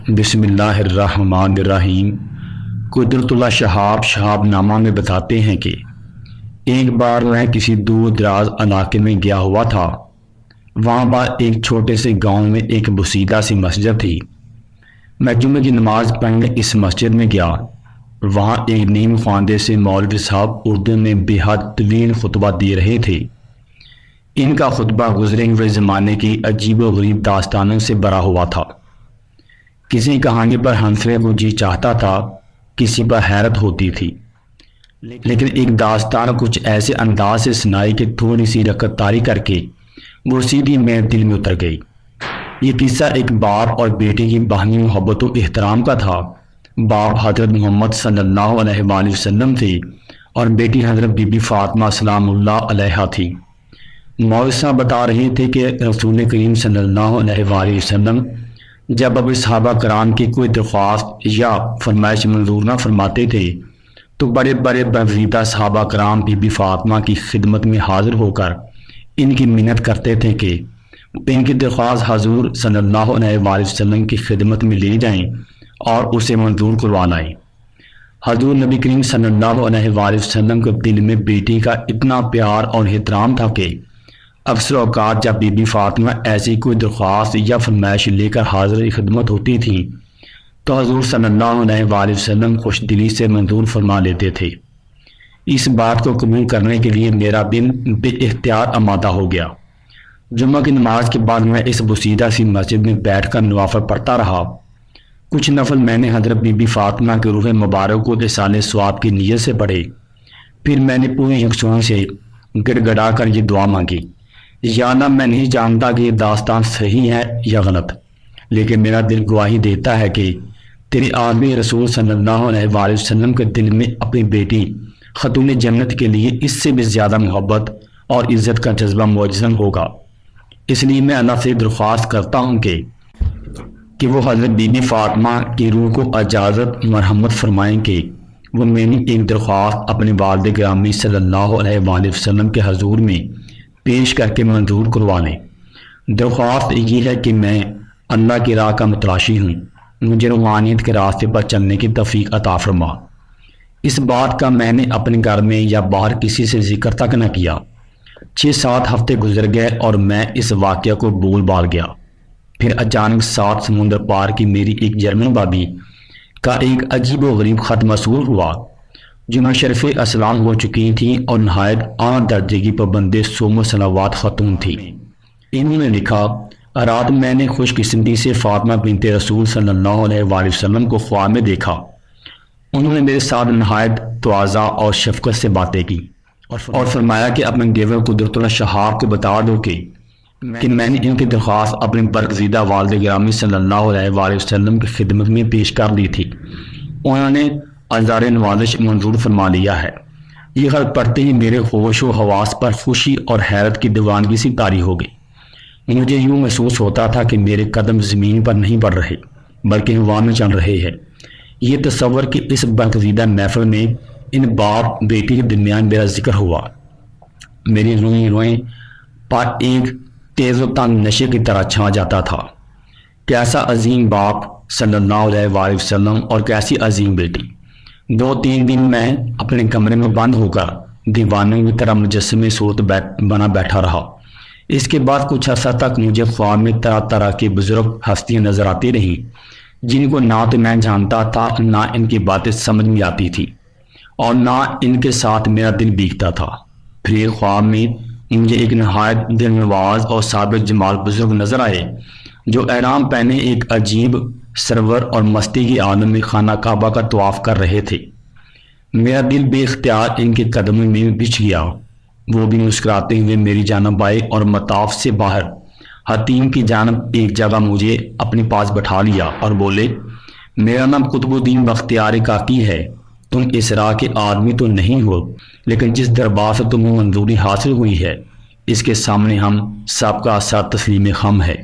بسم اللہ الرحمن الرحیم۔ قدرت اللہ شہاب نامہ میں بتاتے ہیں کہ ایک بار میں کسی دور دراز علاقے میں گیا ہوا تھا۔ وہاں پر ایک چھوٹے سے گاؤں میں ایک بسیطہ سی مسجد تھی۔ میں جمعے کی نماز پڑھنے اس مسجد میں گیا۔ وہاں ایک نیم خواندے سے مولوی صاحب اردو میں بے حد طویل خطبہ دے رہے تھے۔ ان کا خطبہ گزرے ہوئے زمانے کی عجیب و غریب داستانوں سے بھرا ہوا تھا۔ کسی کہانی پر ہنسنے کو جی چاہتا تھا، کسی پر حیرت ہوتی تھی، لیکن ایک داستان کچھ ایسے انداز سے سنائی کہ تھوڑی سی رکعت طاری کر کے وہ سیدھی میرے دل میں اتر گئی۔ یہ قصہ ایک باپ اور بیٹے کی باہمی محبت و احترام کا تھا۔ باپ حضرت محمد صلی اللہ علیہ وآلہ وسلم تھے اور بیٹی حضرت بی بی فاطمہ سلام اللہ علیہا تھی۔ مولوی صاحب بتا رہے تھے کہ رسول کریم صلی اللہ علیہ وآلہ وسلم جب اب صحابہ کرام کی کوئی درخواست یا فرمائش منظور نہ فرماتے تھے تو بڑے بڑے برگزیدہ صحابہ کرام بی بی فاطمہ کی خدمت میں حاضر ہو کر ان کی منت کرتے تھے کہ ان کی درخواست حضور صلی اللہ علیہ وآلہ وسلم کی خدمت میں لے جائیں اور اسے منظور کروا لائیں۔ حضور نبی کریم صلی اللہ علیہ وآلہ وسلم کے دل میں بیٹی کا اتنا پیار اور احترام تھا کہ اکثر اوقات جب بی بی فاطمہ ایسی کوئی درخواست یا فرمائش لے کر حاضر خدمت ہوتی تھی تو حضور صلی اللہ علیہ وآلہ وسلم خوش دلی سے منظور فرما لیتے تھے۔ اس بات کو قبول کرنے کے لیے میرا دل بے اختیار آمادہ ہو گیا۔ جمعہ کی نماز کے بعد میں اس بسیطہ سی مسجد میں بیٹھ کر نوافل پڑھتا رہا۔ کچھ نفل میں نے حضرت بی بی فاطمہ کے روح مبارک کو اصال ثواب کی نیت سے پڑھے۔ پھر میں نے پوری یکسوئی سے گڑ گڑا کر یہ دعا مانگی، یا اللہ میں نہیں جانتا کہ یہ داستان صحیح ہے یا غلط، لیکن میرا دل گواہی دیتا ہے کہ تیرے آدمی رسول صلی اللہ علیہ وآلہ وسلم کے دل میں اپنی بیٹی خاتون جنت کے لیے اس سے بھی زیادہ محبت اور عزت کا جذبہ موجزن ہوگا۔ اس لیے میں اللہ سے درخواست کرتا ہوں کہ وہ حضرت بی بی فاطمہ کی روح کو اجازت مرحمت فرمائیں کہ وہ میری ایک درخواست اپنے والد گرامی صلی اللہ علیہ وآلہ وسلم کے حضور میں پیش کر کے منظور کروا لیں۔ درخواست یہ ہے کہ میں اللہ کی راہ کا متلاشی ہوں، مجھے روحانیت کے راستے پر چلنے کی توفیق عطا فرما۔ اس بات کا میں نے اپنے گھر میں یا باہر کسی سے ذکر تک نہ کیا۔ 6-7 ہفتے گزر گئے اور میں اس واقعہ کو بول بال گیا۔ پھر اچانک 7 سمندر پار کی میری ایک جرمن بابی کا ایک عجیب و غریب خط موصول ہوا جو مشرف اسلام ہو چکی تھی اور نہایت اعلیٰ درجے کی پابند صوم و صلوات خاتون تھی۔ انہوں نے لکھا، رات میں نے خوش قسمتی سے فاطمہ بنت رسول صلی اللہ علیہ وآلہ وسلم کو خواب میں دیکھا۔ انہوں نے میرے ساتھ نہایت تواضع اور شفقت سے باتیں کی اور فرمایا کہ اپنے دیور قدرت اللہ شہاب کو بتا دو کہ میں نے ان کی درخواست اپنے برگزیدہ والد گرامی صلی اللہ علیہ وآلہ وسلم کی خدمت میں پیش کر دی تھی۔ انہوں نے ازار نوازش منظور فرما لیا ہے۔ یہ خط پڑھتے ہی میرے ہوش و حواس پر خوشی اور حیرت کی دیوانگی سی طاری ہو گئی۔ مجھے یوں محسوس ہوتا تھا کہ میرے قدم زمین پر نہیں پڑ رہے بلکہ ہوا میں چل رہے ہیں۔ یہ تصور کہ اس برگزیدہ محفل میں ان باپ بیٹی کے درمیان میرا ذکر ہوا، میری روئیں پر ایک تیز و تند نشے کی طرح چھا جاتا تھا۔ کیسا عظیم باپ صلی اللہ علیہ وآلہ وسلم اور کیسی عظیم بیٹی۔ 2-3 دن میں اپنے کمرے میں بند ہو کر دیوانوں کی طرح مجسمے صورت بنا بیٹھا رہا۔ اس کے بعد کچھ عرصہ تک مجھے خواب میں طرح طرح کے بزرگ ہستیاں نظر آتی رہیں جن کو نہ تو میں جانتا تھا، نہ ان کی باتیں سمجھ میں آتی تھی اور نہ ان کے ساتھ میرا دل بیکتا تھا۔ پھر ایک خواب میں مجھے ایک نہایت دل نواز اور ثابت جمال بزرگ نظر آئے جو احرام پہنے ایک عجیب سرور اور مستی کی عالم میں خانہ کعبہ کا طواف کر رہے تھے۔ میرا دل بے اختیار ان کے قدموں میں بچھ گیا۔ وہ بھی مسکراتے ہوئے میری جانب آئے اور مطاف سے باہر حتیم کی جانب ایک جگہ مجھے اپنے پاس بٹھا لیا اور بولے، میرا نام قطب الدین بختیار کاکی ہے۔ تم اس راہ کے آدمی تو نہیں ہو، لیکن جس دربار سے تمہیں منظوری حاصل ہوئی ہے اس کے سامنے ہم سب کا سر تسلیم خم ہے۔